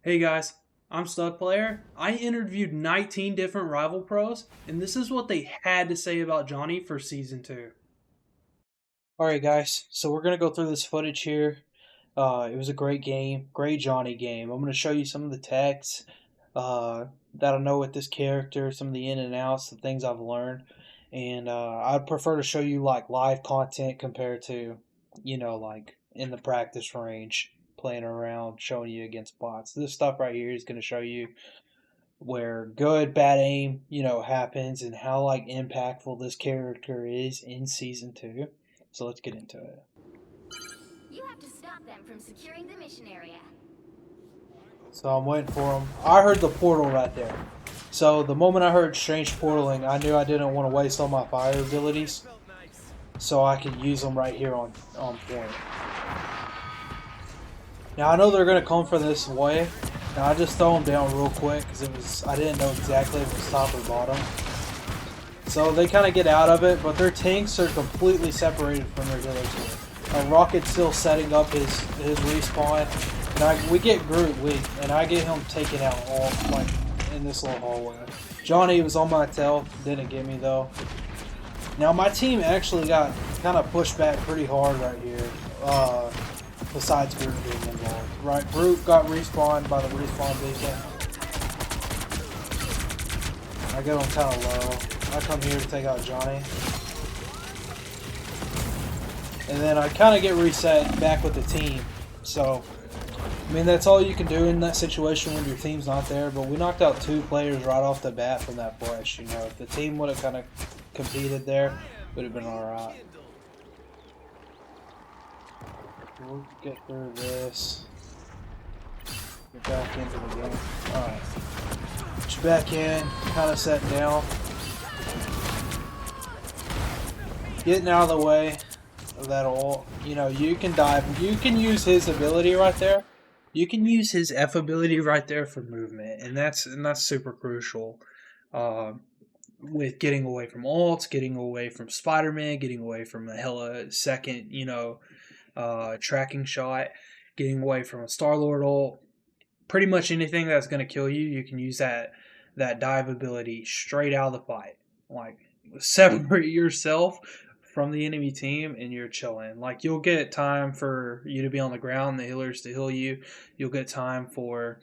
Hey guys, I'm Stud Player. I interviewed 19 different rival pros, and this is what they had to say about Johnny for season 2. Alright guys, so we're gonna go through this footage here. It was a great game, great Johnny game. I'm gonna show you some of the techs that I know with this character, some of the in and outs, the things I've learned, and I'd prefer to show you like live content compared to, like in the practice range, playing around, showing you against bots. This stuff right here is gonna show you where good bad aim happens and how like impactful this character is in season 2. So let's get into it. You have to stop them from securing the mission area. So I'm waiting for him. I heard the portal right there, so the moment I heard strange portaling, I knew I didn't want to waste all my fire abilities, so I could use them right here on point. Now I know they're gonna come from this way. Now I just throw them down real quick because I didn't know exactly if it was top or bottom. So they kind of get out of it, but their tanks are completely separated from their healers here. Rocket's still setting up his respawn, and we get Groot weak, and I get him taken out all like in this little hallway. Johnny was on my tail, didn't get me though. Now my team actually got kind of pushed back pretty hard right here. Besides Groot being involved. Right, Groot got respawned by the respawn beacon. I get him kind of low. I come here to take out Johnny. And then I kind of get reset back with the team. So, I mean, that's all you can do in that situation when your team's not there. But we knocked out 2 players right off the bat from that push. You know, if the team would have kind of competed there, it would have been alright. We'll get through this. Get back into the game. Alright. Get you back in. Kind of set down. Getting out of the way of that ult. You know, you can dive. You can use his ability right there. You can use his F ability right there for movement. And that's super crucial. With getting away from ults, getting away from Spider-Man, getting away from a hella second, tracking shot, getting away from a Star-Lord ult, pretty much anything that's going to kill you, you can use that dive ability straight out of the fight. Like, separate yourself from the enemy team and you're chilling. Like, you'll get time for you to be on the ground, the healers to heal you. You'll get time for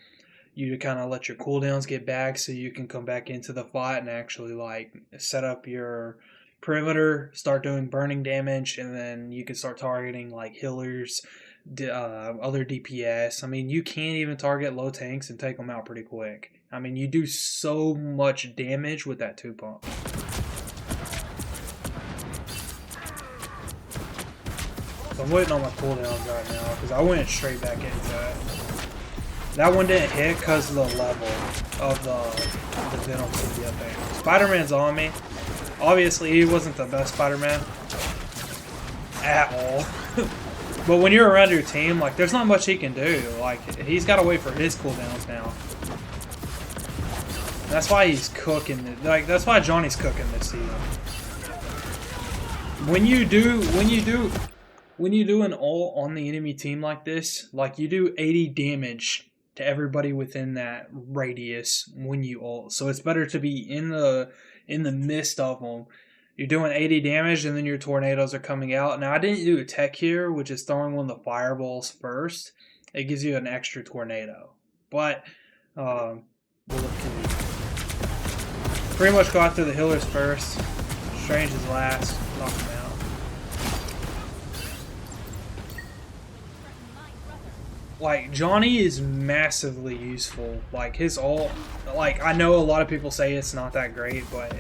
you to kind of let your cooldowns get back so you can come back into the fight and actually like set up your perimeter, start doing burning damage, and then you can start targeting like healers, other DPS. I mean, you can't even target low tanks and take them out pretty quick. I mean, you do so much damage with that 2 pump. So I'm waiting on my cooldowns right now because I went straight back into it. That one didn't hit because of the level of the Venom City, I think. Spider-Man's on me. Obviously, he wasn't the best Spider-Man at all. But when you're around your team, like, there's not much he can do. Like, he's got to wait for his cooldowns now. That's why he's cooking. Like, that's why Johnny's cooking this season. When you do an ult on the enemy team like this, like, you do 80 damage to everybody within that radius when you ult. So it's better to be in the midst of them. You're doing 80 damage and then your tornadoes are coming out. Now I didn't do a tech here, which is throwing one of the fireballs first. It gives you an extra tornado. But we'll look pretty much go after the healers first. Strange is last. Knock him out. Like, Johnny is massively useful. Like, his ult, like, I know a lot of people say it's not that great, but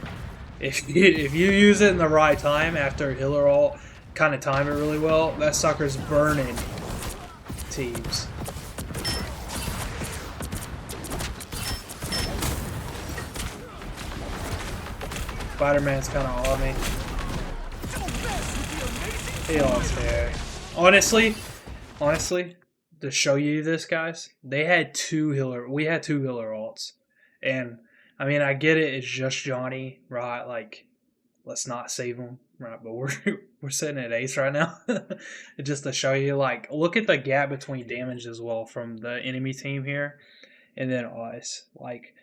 if you use it in the right time after healer ult, kind of time it really well, that sucker's burning teams. Spider-Man's kind of on me. He lost there. Honestly, to show you this, guys, we had 2 healer ults, and I mean, I get it, it's just Johnny, right? Like, let's not save him, right? But we're sitting at ace right now. Just to show you, like, look at the gap between damage as well from the enemy team here. and then us. Like,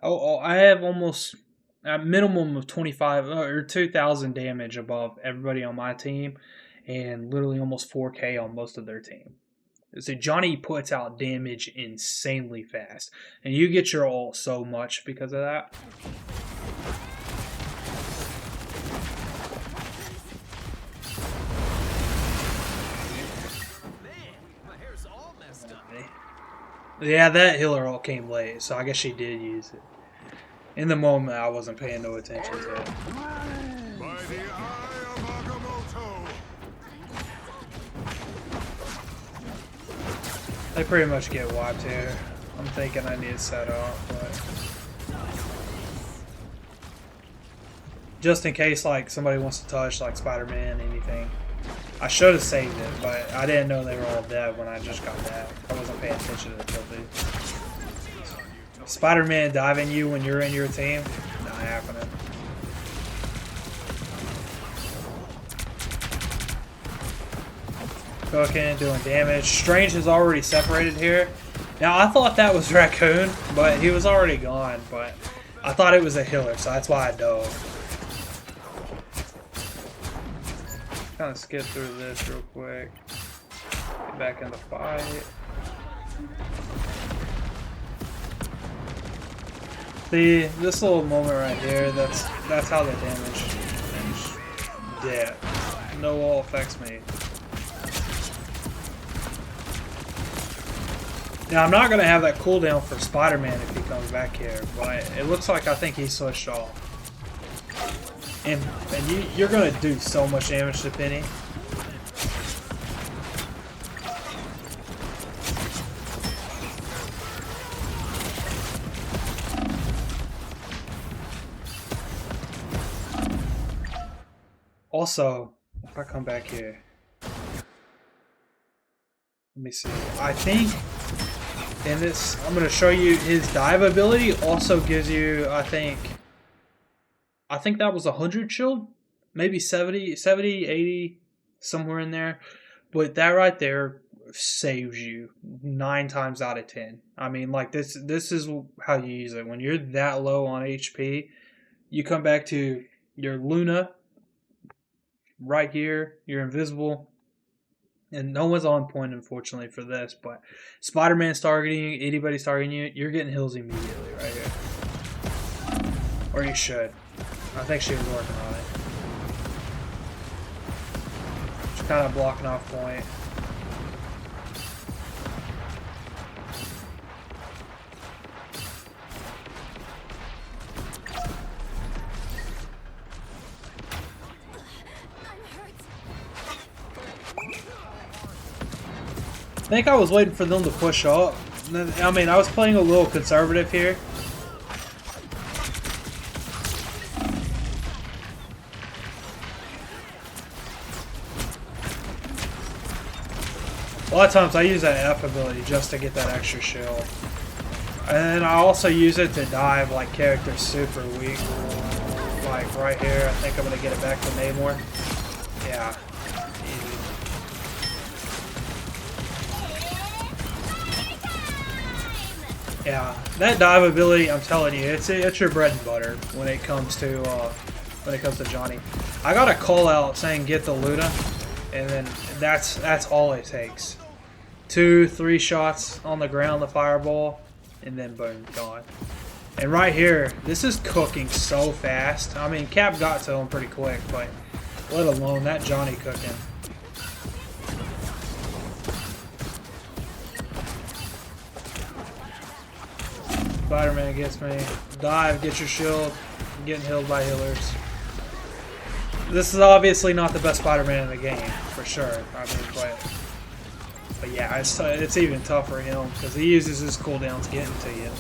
I have almost a minimum of 25 or 2,000 damage above everybody on my team, and literally almost 4K on most of their team. So Johnny puts out damage insanely fast, and you get your ult so much because of that. Yeah, that healer ult came late, so I guess she did use it. In the moment, I wasn't paying no attention to it. By the eye of Agamotto. They pretty much get wiped here. I'm thinking I need to set up, but just in case like somebody wants to touch like Spider-Man, anything. I should have saved it, but I didn't know they were all dead when I just got back. I wasn't paying attention to the kill feed. Spider-Man diving you when you're in your team? Not happening. Cooking, doing damage. Strange is already separated here. Now, I thought that was Raccoon, but he was already gone. But I thought it was a healer, so that's why I dove. Kind of skip through this real quick. Get back in the fight. See, this little moment right here, that's how the damage ends. Yeah. No wall affects me. Now I'm not gonna have that cooldown for Spider-Man if he comes back here, but it looks like I think he switched off. And you're gonna do so much damage to Penny. Also, if I come back here, let me see. I think in this, I'm going to show you his dive ability also gives you, I think that was 100 shield, maybe 70, 80, somewhere in there. But that right there saves you 9 times out of 10. I mean, like this is how you use it. When you're that low on HP, you come back to your Luna right here, you're invisible, and no one's on point unfortunately for this, but Spider-Man's targeting you, anybody's targeting you, you're getting heals immediately right here. Or you should. I think she was working on it. Just kind of blocking off point. I think I was waiting for them to push up. I mean, I was playing a little conservative here. A lot of times I use that F ability just to get that extra shield. And then I also use it to dive like characters super weak. Like right here, I think I'm going to get it back to Namor. Yeah. Yeah, that dive ability, I'm telling you, it's your bread and butter when it comes to Johnny. I got a call out saying get the Luna, and then that's all it takes. 2-3 shots on the ground, the fireball, and then boom, gone. And right here, this is cooking so fast. I mean, Cap got to him pretty quick, but let alone that Johnny cooking. Spider-Man gets me. Dive, get your shield. I'm getting healed by healers. This is obviously not the best Spider-Man in the game, for sure. I mean, but yeah, it's even tougher for him because he uses his cooldowns getting to you.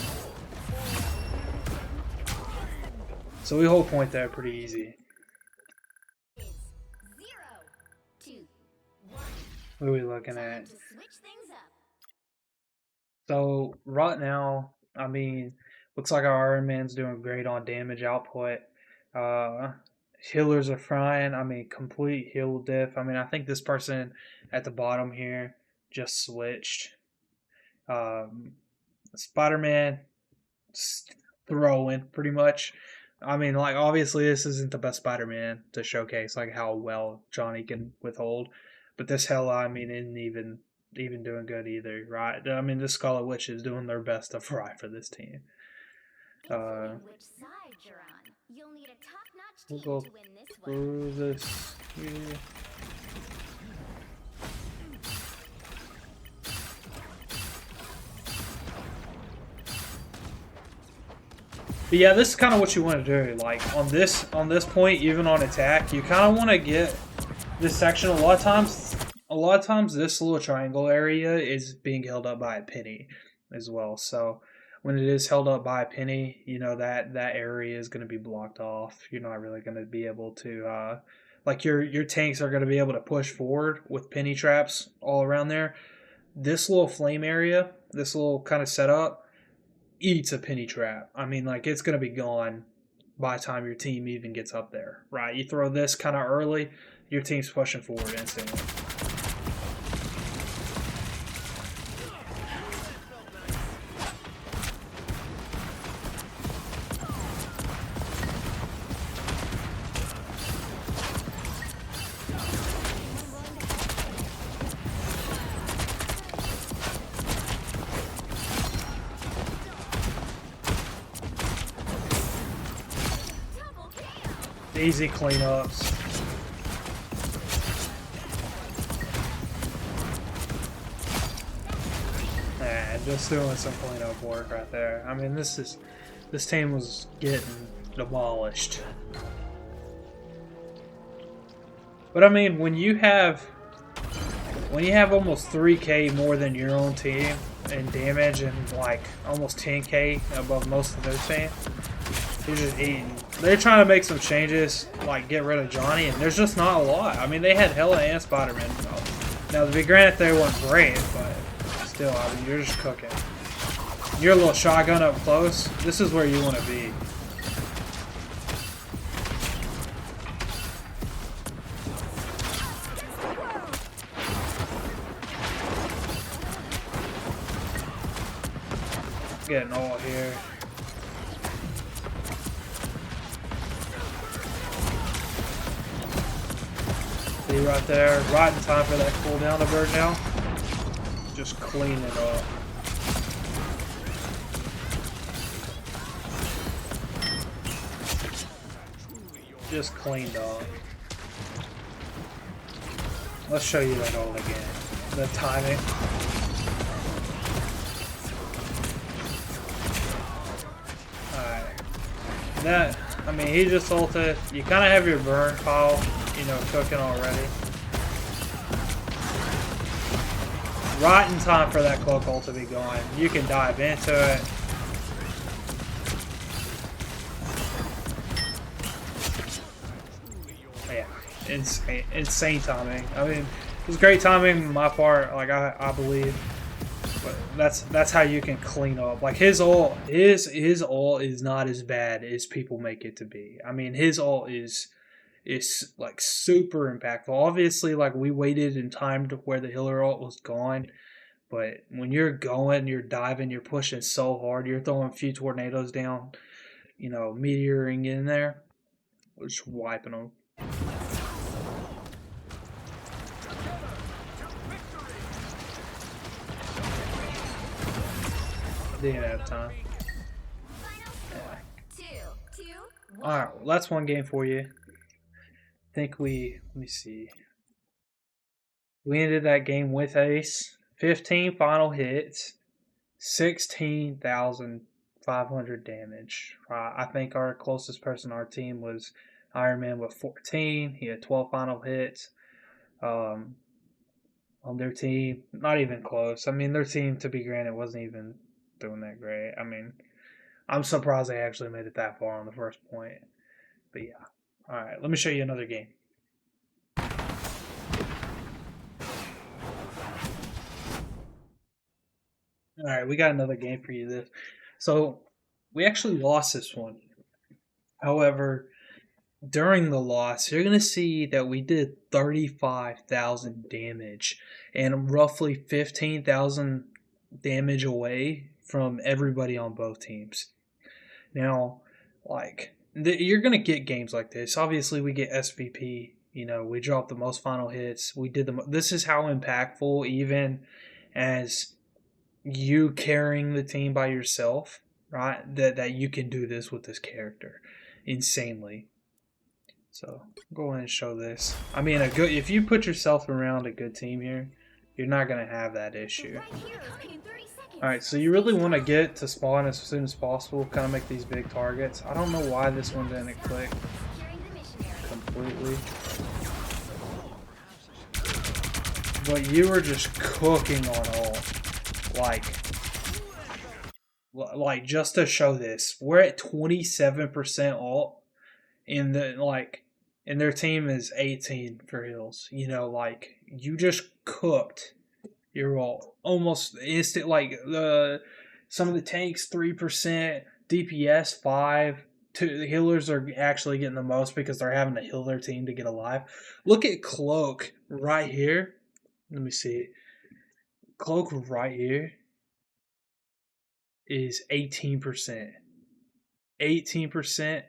So we hold point there pretty easy. What are we looking at? So right now, I mean, looks like our Iron Man's doing great on damage output. Healers are frying. I mean, complete heal diff. I mean, I think this person at the bottom here just switched. Spider-Man throwing pretty much. I mean, like obviously this isn't the best Spider-Man to showcase like how well Johnny can withhold, but this Hela, I mean, isn't even doing good either, right? I mean, this Scarlet Witch is doing their best to fry for this team. Including which side you're on. You'll need a top-notch We'll team go to win this one. through this here. But yeah, this is kind of what you want to do. Like on this point, even on attack, you kind of want to get this section. A lot of times, this little triangle area is being held up by a penny as well. So when it is held up by a penny, you know that area is going to be blocked off. You're not really going to be able to like your tanks are going to be able to push forward with penny traps all around there. This little flame area, this little kind of setup, eats a penny trap. I mean, like it's gonna be gone by the time your team even gets up there, right? You throw this kind of early, your team's pushing forward instantly. Easy cleanups. And just doing some cleanup work right there. I mean, this team was getting demolished. But I mean, when you have almost 3K more than your own team in damage and like almost 10K above most of their team, you're just eating. They're trying to make some changes, like get rid of Johnny, and there's just not a lot. I mean, they had Hela and Spider-Man. Now, to be granted, they weren't great, but still, I mean, you're just cooking. Your little shotgun up close, this is where you want to be. Getting all here. See right there, right in time for that cooldown to burn now. Just clean it up. Just cleaned up. Let's show you that all again. The timing. Alright. That, I mean, he just ulted. You kind of have your burn pile, you know, cooking already. Right in time for that cloak ult to be going. You can dive into it. Yeah, insane timing. I mean, it was great timing on my part, like I believe. But that's how you can clean up. Like his ult is not as bad as people make it to be. I mean, his ult is like super impactful. Obviously, like we waited in time to where the healer ult was gone, but when you're going, you're diving, you're pushing so hard, you're throwing a few tornadoes down, you know, meteoring in there, just wiping them. Didn't have time. Yeah. Alright, well, that's one game for you. I think let me see. We ended that game with Ace. 15 final hits. 16,500 damage. I think our closest person on our team was Iron Man with 14. He had 12 final hits. On their team, not even close. I mean, their team, to be granted, wasn't even doing that great. I mean, I'm surprised they actually made it that far on the first point. But yeah. Alright, let me show you another game. Alright, we got another game for you. So, we actually lost this one. However, during the loss, you're going to see that we did 35,000 damage and roughly 15,000 damage away from everybody on both teams. Now, like, you're going to get games like this. Obviously, we get SVP. You know, we dropped the most final hits. We did this is how impactful, even as you carrying the team by yourself, right? That you can do this with this character insanely. So go ahead and show this. I mean, if you put yourself around a good team here, you're not gonna have that issue. All right, so you really want to get to spawn as soon as possible. Kind of make these big targets. I don't know why this one didn't click completely, but you were just cooking on all. Like just to show this, we're at 27% alt. And their team is 18 for heals. You know, like, you just cooked your ult almost instant. Like, some of the tanks 3%, DPS 5. The healers are actually getting the most because they're having to heal their team to get alive. Look at Cloak right here. Let me see. Cloak right here is 18%. 18%.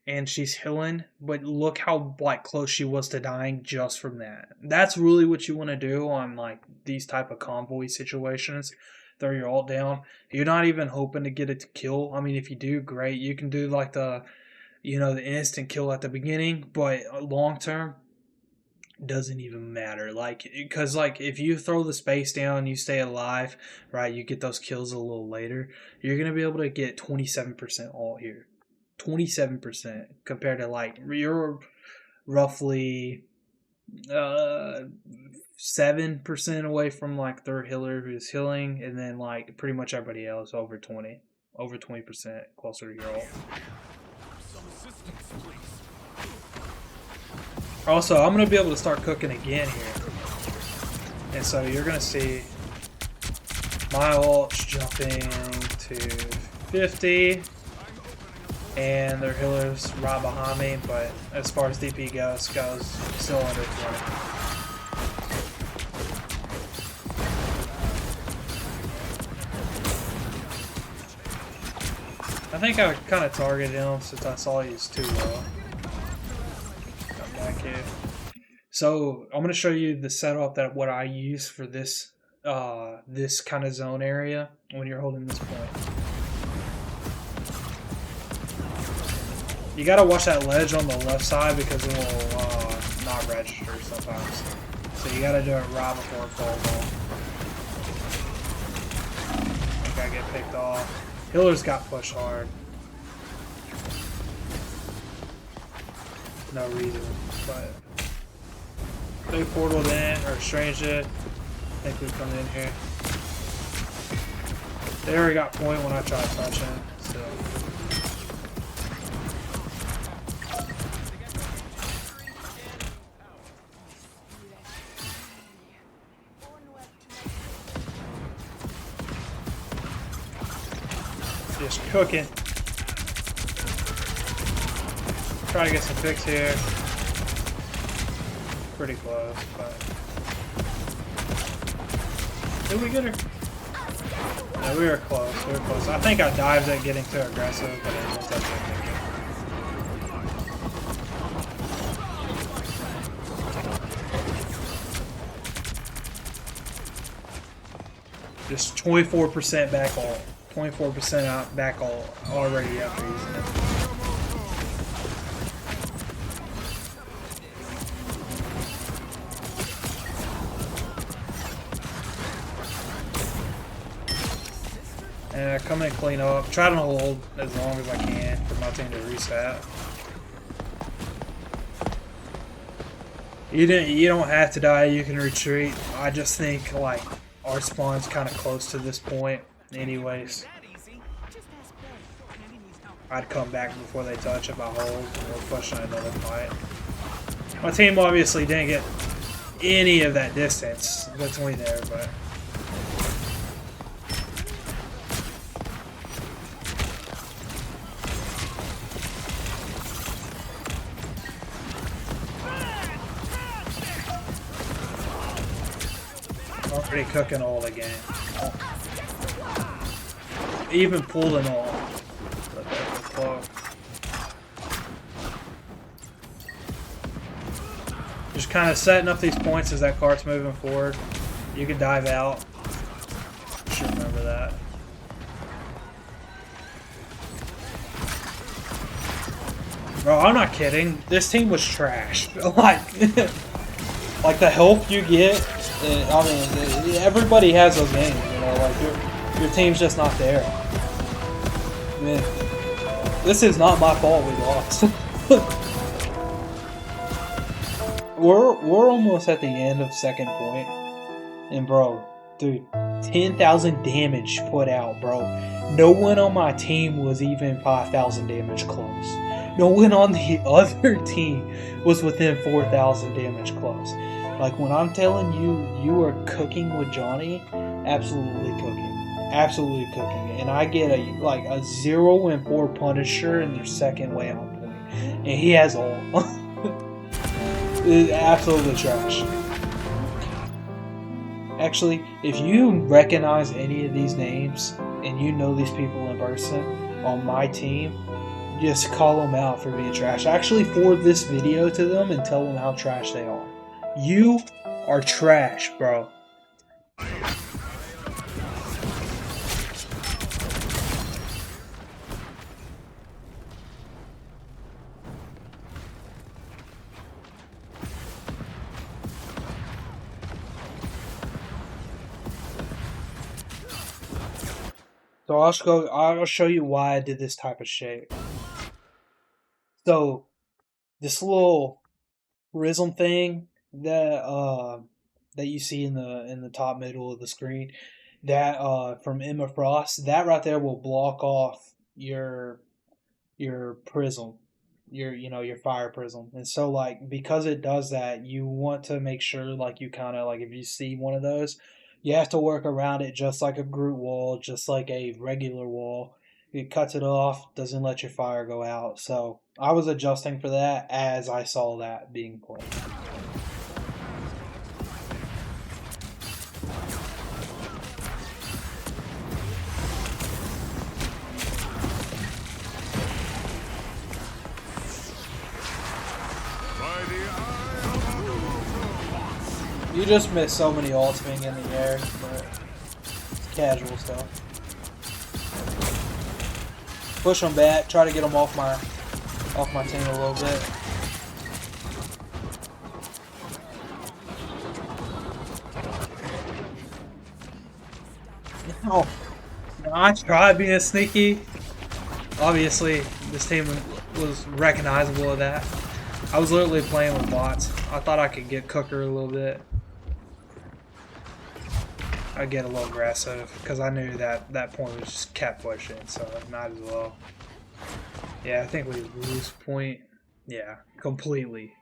And she's healing, but look how close she was to dying just from that. That's really what you want to do on like these type of convoy situations. Throw your ult down. You're not even hoping to get it to kill. I mean, if you do, great. You can do like the instant kill at the beginning, but long term doesn't even matter. Like, because like if you throw the space down, you stay alive, right? You get those kills a little later. You're gonna be able to get 27% ult here. 27% compared to like you're roughly 7% away from like third healer who's healing, and then like pretty much everybody else over 20% closer to your ult. Also, I'm gonna be able to start cooking again here, and so you're gonna see my ult's jumping to 50. And their healer's right behind me, but as far as DP goes still under 20. I think I kind of targeted him since I saw he was too low. Come back here. So I'm going to show you the setup what I use for this this kind of zone area when you're holding this point. You gotta watch that ledge on the left side because it will not register sometimes. So you gotta do it right before it falls off. I think I get picked off. Healers got pushed hard. No reason, but they portaled in, or Strange did. I think we come in here. They already got point when I tried to touch him, so. Just cooking. Try to get some picks here. Pretty close, but did we get her? No, we were close. We were close. I think I dived at getting too aggressive, but it just doesn't make it. Just 24% back all. 24% out back all already after using it. And come in and clean up. Try to hold as long as I can for my team to reset. You don't have to die. You can retreat. I just think like our spawn's kind of close to this point. Anyways, I'd come back before they touch if I hold, and we're pushing another fight. My team obviously didn't get any of that distance between there, but already cooking all the game. even pulled an ult. But that was close. Just kind of setting up these points as that cart's moving forward. You can dive out. Should remember that. Bro, I'm not kidding. This team was trash. Like the help you get. I mean, everybody has those games. You know, like your team's just not there. Man, this is not my fault. We lost. We're almost at the end of second point, and bro, dude, 10,000 damage put out, bro. No one on my team was even 5,000 damage close. No one on the other team was within 4,000 damage close. Like, when I'm telling you, you are cooking with Johnny, absolutely cooking. Absolutely cooking. And I get a 0 and 4 Punisher in their second way on point. And he has all. It's absolutely trash. Actually, if you recognize any of these names, and you know these people in person on my team, just call them out for being trash. Actually, forward this video to them and tell them how trash they are. You are trash, bro. So I'll show you why I did this type of shape. So this little prism thing that you see in the top middle of the screen, that from Emma Frost, that right there will block off your prism, your fire prism. And so, like, because it does that, you want to make sure, like, you kind of, like, if you see one of those, you have to work around it just like a Groot wall, just like a regular wall. It cuts it off, doesn't let your fire go out. So I was adjusting for that as I saw that being played. You just miss so many ults being in the air, but it's casual stuff. Push them back, try to get them off my team a little bit. No, I tried being sneaky. Obviously, this team was recognizable of that. I was literally playing with bots. I thought I could get Cooker a little bit. I'd get a little aggressive because I knew that point was just kept pushing, so might as well. Yeah, I think we lose point. Yeah, completely.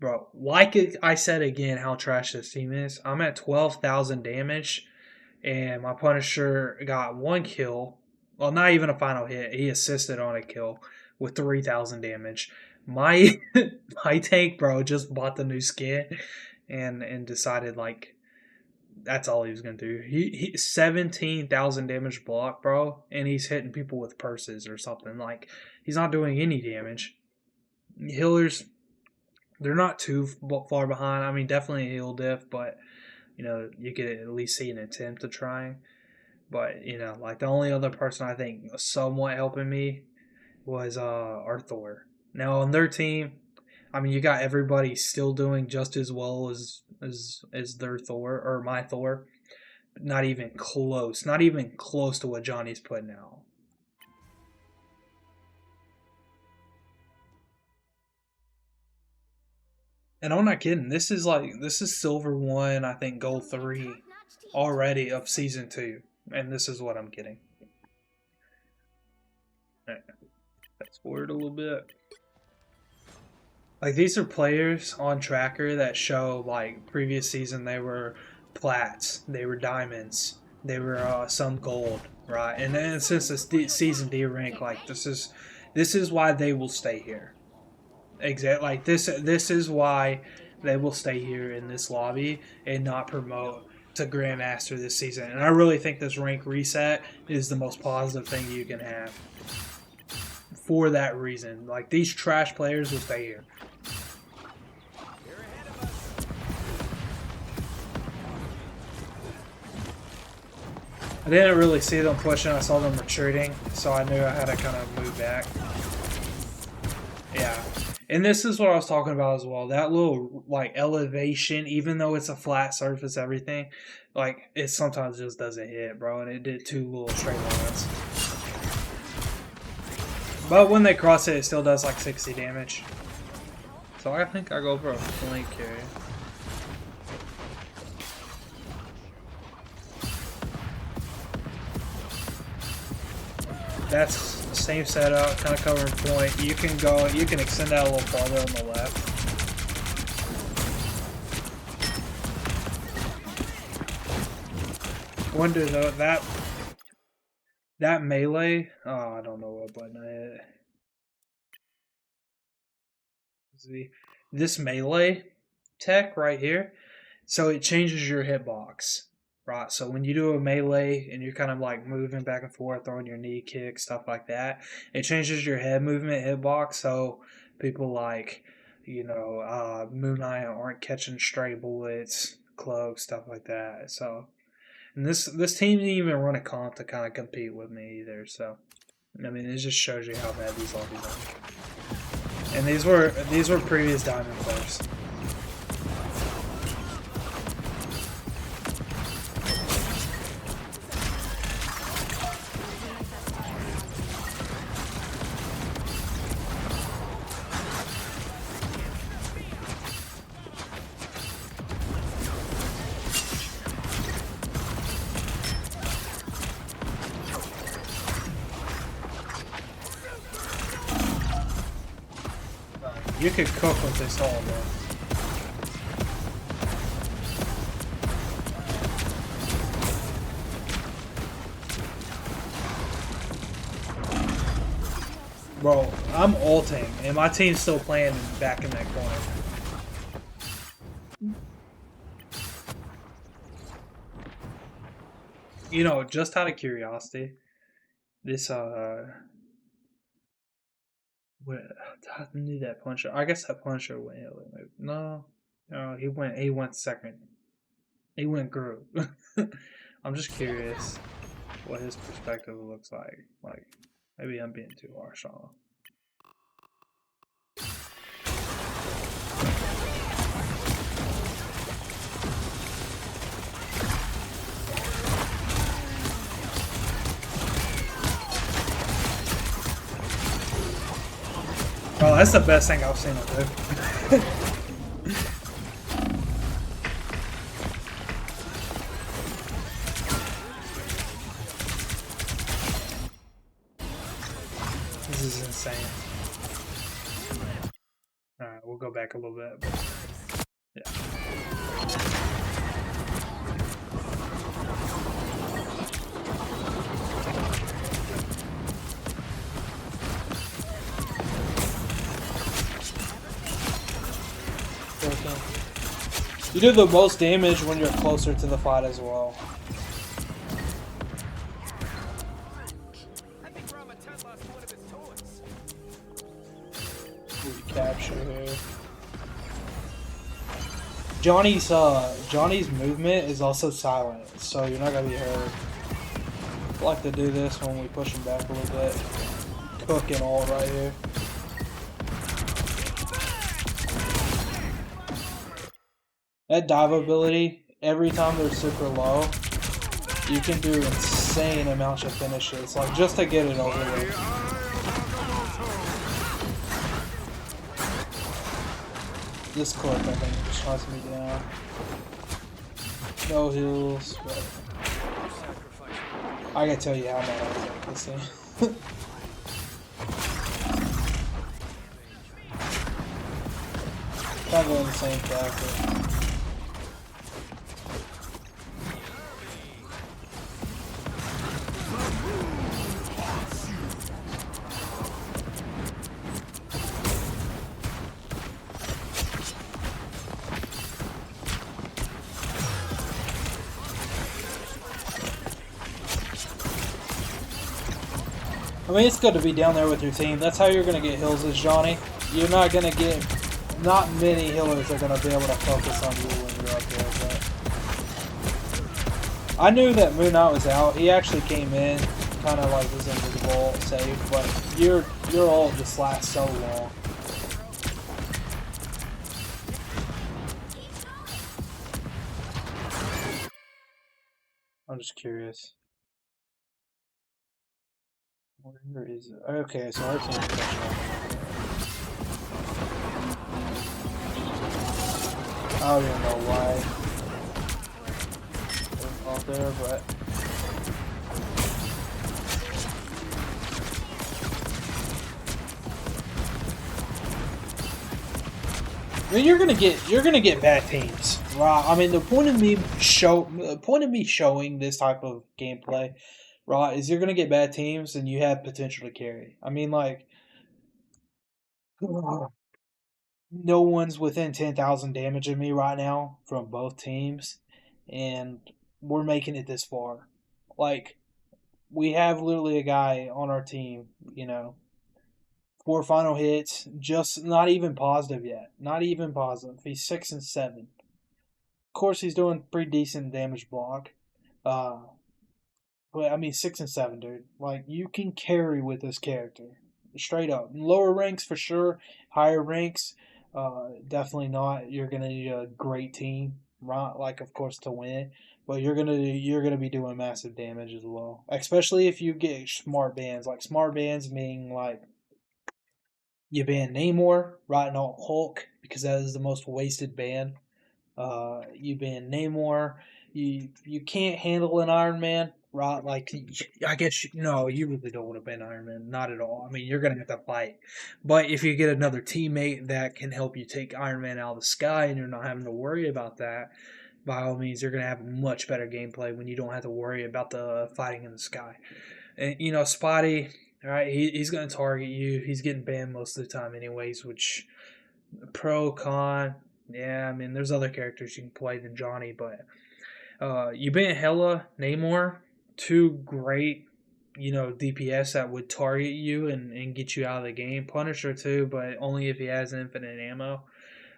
Bro, like I said again how trash this team is. I'm at 12,000 damage, and my Punisher got 1 kill. Well, not even a final hit. He assisted on a kill with 3,000 damage. My tank, bro, just bought the new skin and decided, like, that's all he was gonna do. He 17,000 damage block, bro, and he's hitting people with purses or something. Like, he's not doing any damage. Healers, they're not too far behind. I mean, definitely a heal diff, but you could at least see an attempt to trying. But like, the only other person I think somewhat helping me was our Thor. Now on their team, I mean, you got everybody still doing just as well as their Thor or my Thor. Not even close. Not even close to what Johnny's putting out. And I'm not kidding. This is Silver 1, I think Gold 3 already of Season 2. And this is what I'm getting. Right. Fast forward a little bit. Like, these are players on Tracker that show, like, previous season they were plats, they were diamonds, they were some gold, right? And then since the season D rank, like, this is why they will stay here. Exactly. Like, this is why they will stay here in this lobby and not promote to Grandmaster this season, and I really think this rank reset is the most positive thing you can have. For that reason, like these trash players will stay here. I didn't really see them pushing, I saw them retreating, so I knew I had to kind of move back. Yeah. And this is what I was talking about as well. That little, like, elevation, even though it's a flat surface, everything, like, it sometimes just doesn't hit, bro. And it did 2 little straight lines. But when they cross it, it still does, like, 60 damage. So I think I go for a flank carry. That's the same setup, kind of covering point. You can go, you can extend that a little farther on the left. Wonder though, that melee, oh, I don't know what button I hit. This melee tech right here, so it changes your hitbox. Right, so when you do a melee and you're kind of like moving back and forth, throwing your knee kick, stuff like that, it changes your head movement hitbox. So people like, you know, Moon Knight aren't catching stray bullets, cloaks, stuff like that. So, and this team didn't even run a comp to kind of compete with me either. So, I mean, it just shows you how bad these lobbies are. And these were previous diamond players. You could cook with this all, man. Bro, I'm ulting, and my team's still playing back in that corner. You know, just out of curiosity, this, I knew that Punisher. I guess that Punisher went. No, he went second. He went group. I'm just curious what his perspective looks like. Like, maybe I'm being too harsh on him. Bro, that's the best thing I've seen him do. This is insane. Alright, we'll go back a little bit. But yeah. You do the most damage when you're closer to the fight as well. We capture here. Johnny's movement is also silent, so you're not gonna be heard. I like to do this when we push him back a little bit. Cook and all right here. That dive ability, every time they're super low, you can do insane amounts of finishes, like just to get it over with. This clip, I think, just hunts me down. No heals, but I can tell you how mad I was at this thing. Kind of insane factor. I mean, it's good to be down there with your team. That's how you're going to get hills, is Johnny. You're not going to get... Not many healers are going to be able to focus on you when you're up there, but... I knew that Moon Knight was out. He actually came in, kind of like was invisible, safe, but your ult just lasts so long. I'm just curious. Where is it? Okay, so our team's catching up. I don't even know why they're out there, but I mean, you're gonna get bad teams, right? I mean, the point of me showing this type of gameplay, right, is you're gonna get bad teams and you have potential to carry. I mean, like, no one's within 10,000 damage of me right now from both teams, and we're making it this far. Like, we have literally a guy on our team, 4 final hits, just not even positive yet. Not even positive. He's 6 and 7. Of course, he's doing pretty decent damage block. But I mean, 6 and 7, dude. Like, you can carry with this character, straight up. Lower ranks for sure. Higher ranks, definitely not. You're gonna need a great team, right? Like, of course, to win. But you're gonna be doing massive damage as well, especially if you get smart bans. Like smart bans meaning like you ban Namor, right? Not Hulk, because that is the most wasted ban. You ban Namor. You can't handle an Iron Man, right? Like, I guess, no, you really don't want to ban Iron Man. Not at all. I mean, you're going to have to fight. But if you get another teammate that can help you take Iron Man out of the sky and you're not having to worry about that, by all means, you're going to have much better gameplay when you don't have to worry about the fighting in the sky. And, Spotty... All right, he's going to target you. He's getting banned most of the time anyways, which pro, con, yeah, I mean, there's other characters you can play than Johnny, but you ban Hela, Namor, 2 great, DPS that would target you and get you out of the game. Punisher too, but only if he has infinite ammo.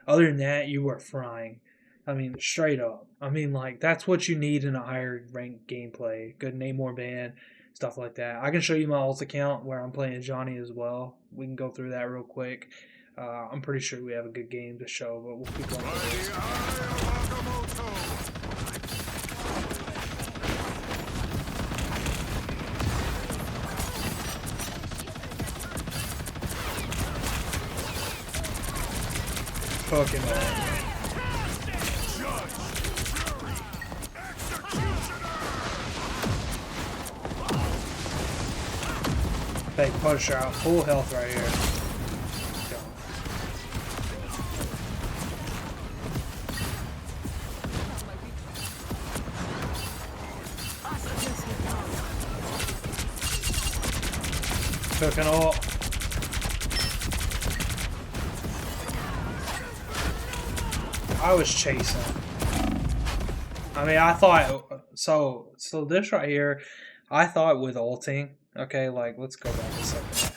Other than that, you are frying. I mean, straight up. I mean, like, that's what you need in a higher ranked gameplay. Good Namor ban. Stuff like that. I can show you my ult account where I'm playing Johnny as well. We can go through that real quick. I'm pretty sure we have a good game to show, but we'll keep going. Fucking hell. Big Punisher out, full health right here. Took an ult. I was chasing. I mean, I thought so this right here, I thought with ulting. Okay, like, let's go back a second.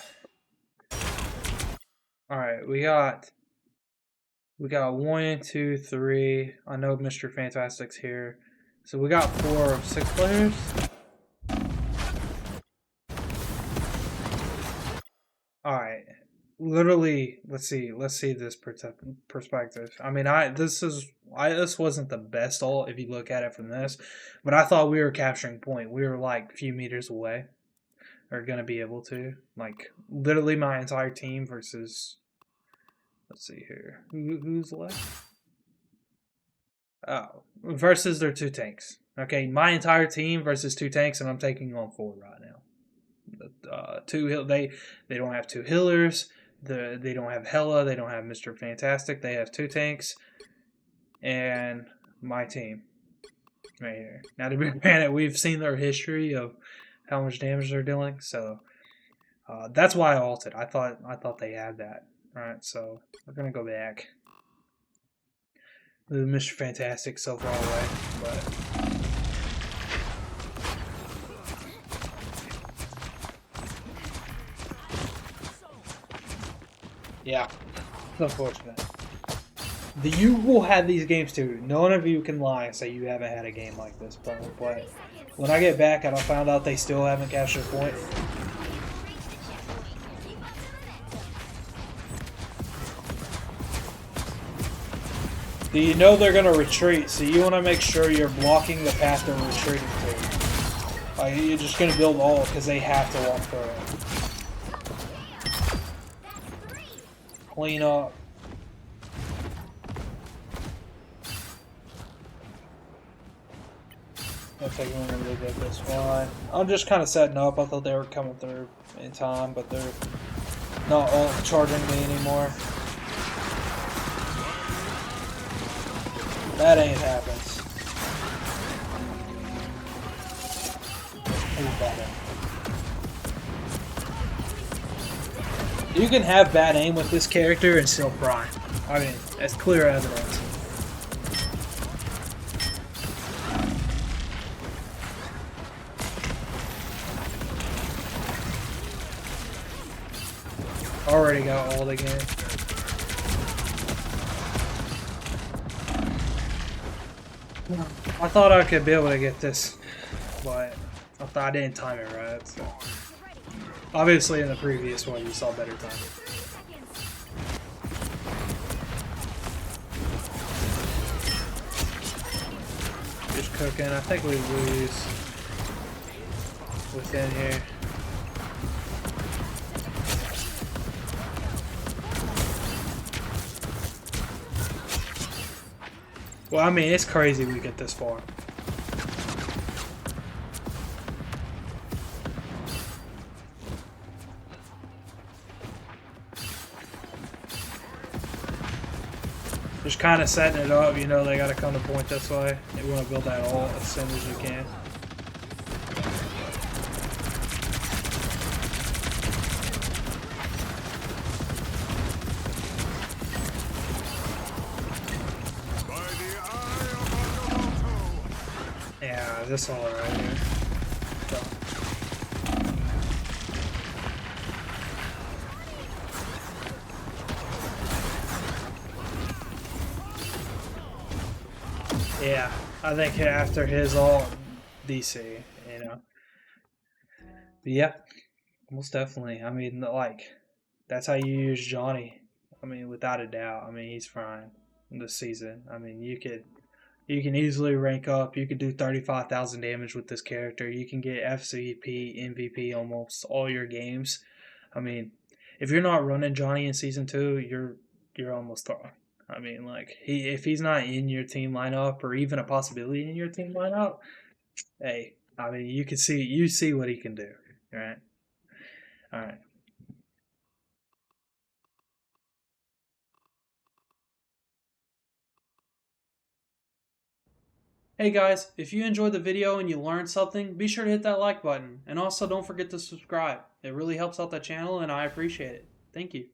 Alright, we got 1, 2, 3. I know Mr. Fantastic's here. So we got 4 of 6 players. Alright. Literally, let's see this perspective. I mean, this wasn't the best ult if you look at it from this, but I thought we were capturing point. We were like a few meters away. Are going to be able to, like, literally my entire team versus, let's see here, who's left? Oh, versus their 2 tanks. Okay, my entire team versus 2 tanks, and I'm taking on 4 right now. 2 they don't have 2 healers. They don't have Hela. They don't have Mr. Fantastic. They have 2 tanks, and my team right here. Now, to be granted, we've seen their history of how much damage they're dealing, so that's why I ulted. I thought they had that. Alright, so we're gonna go back. Mr. Fantastic so far away, but Yeah, it's unfortunate. You will have these games too. None of you can lie and say you haven't had a game like this, bro. But when I get back and I found out they still haven't captured a point, do you know they're gonna retreat? So you want to make sure you're blocking the path they're retreating to. Like you're just gonna build all because they have to walk through it. Clean up. I think I'm gonna get this one. I'm just kind of setting up. I thought they were coming through in time, but they're not all charging me anymore. That ain't happens. Ooh, bad aim. You can have bad aim with this character and still prime. I mean, that's clear evidence. Already got ult again. I thought I could be able to get this, but I thought I didn't time it right. So. Obviously, in the previous one, you saw better timing. Just cooking. I think we lose within here. Well, I mean, it's crazy we get this far. Just kind of setting it up, you know, they got to come to point this way. They want to build that ult as soon as you can. Yeah, this all right here. So. Yeah, I think after his ult, DC, you know. But yeah, most definitely. I mean, like, that's how you use Johnny. I mean, without a doubt. I mean, he's fine this season. I mean, you can easily rank up. You could do 35,000 damage with this character. You can get FCP, MVP almost all your games. I mean, if you're not running Johnny in season 2, you're almost thrown. I mean, like if he's not in your team lineup or even a possibility in your team lineup, hey, I mean, you see what he can do, right? All right. Hey guys, if you enjoyed the video and you learned something, be sure to hit that like button. And also don't forget to subscribe. It really helps out the channel and I appreciate it. Thank you.